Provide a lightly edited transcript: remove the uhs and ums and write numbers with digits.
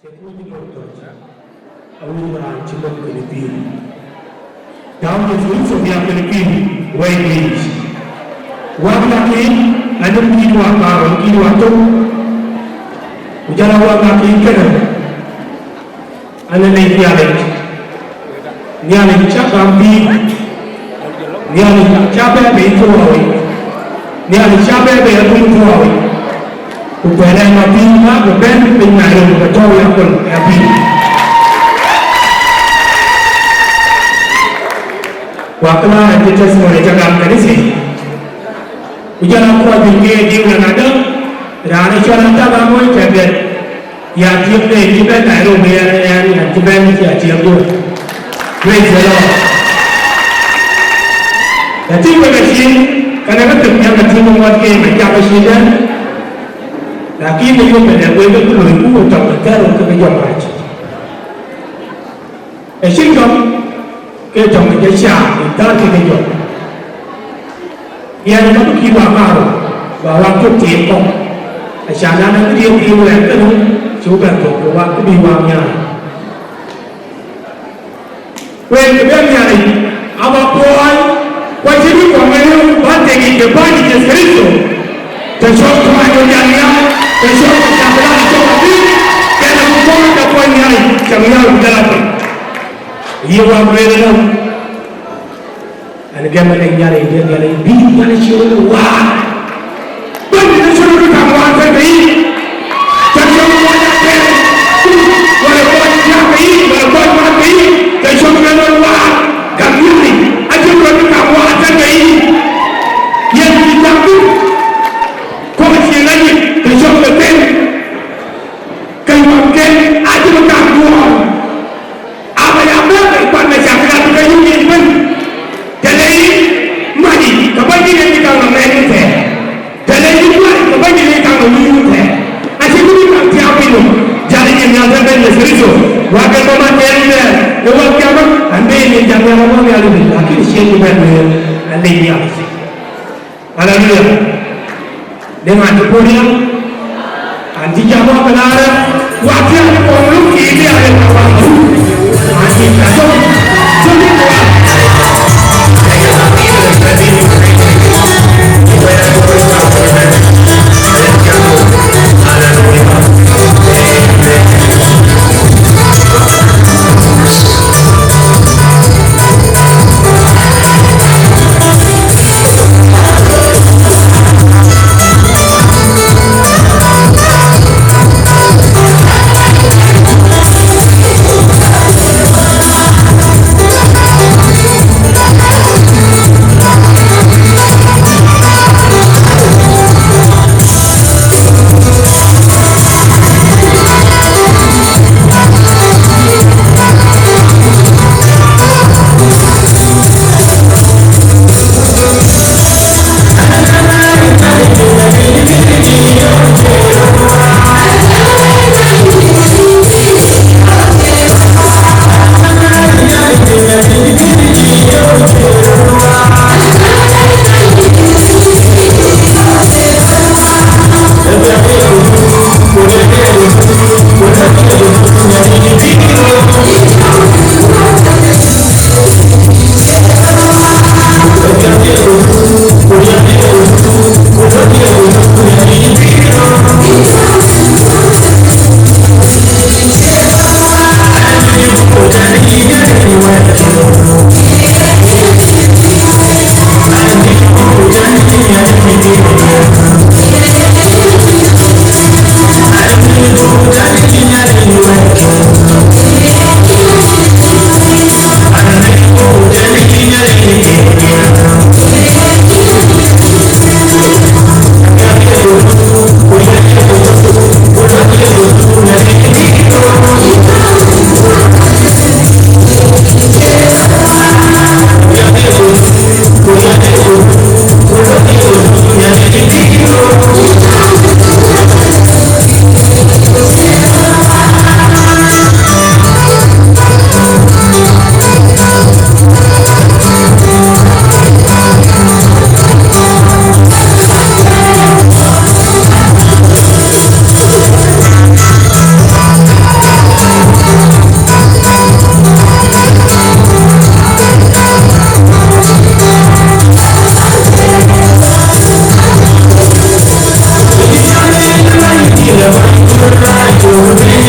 Security Doctor, Awuran Chibok Philippines. Down the streets of the Philippines, where it is. Wakaki, Adam Kiwa Karo, Kiwa Tok, Ujala Wakaki Kenan, and then they Nialik, Nialik Chapampi, Nialik Chape Betuawi, Nialik Chape Betuawi, who were then a being the band in Nairobi, the Tory Happy. Wakala and the testimony of Ganesi. Ujala Kwa Bingay, Divan Adam, Rani Chalanta Moy Tablet, Yakim, Tibet, Nairobi, and Tibet, Yakim. Praise the Lord. The team of machine can never tell the team of what came and Yamashina. Lakin the human and we will remove the terror to the young match. A shingle. Cái chồng mình chạy xa thì ta thì cái chồng nhà nó cứ vào vào và làm chút tiền không xa ra nó cứ điêu điêu lại cái đúng chú bạn thuộc của bạn cứ đi vào nhà quên cái bên nhà này à mà quay chỉ biết của mình luôn bán tiền thì bán thì chỉ thấy rồi để cho thoại của nhà nhau để cho nhà ra cho nó biết cái nào cũng có cái quay nhà này chẳng nhau cũng là Ia wamrela and again when nyale bi nyale chiro wa ban ni chiro ka wa ta bi ta chiro wa ta ke wa wa ya bi wa wa bi ta chiro na wa ka ni a chiro ka wa ta ke ye ni ta ku ko chi la ni ta chiro ka te kai wa ke a chiro ka wa dengan kemudian anti jawa kenara wakil pemulung ini ada kawan anti kacau jadi Thank you.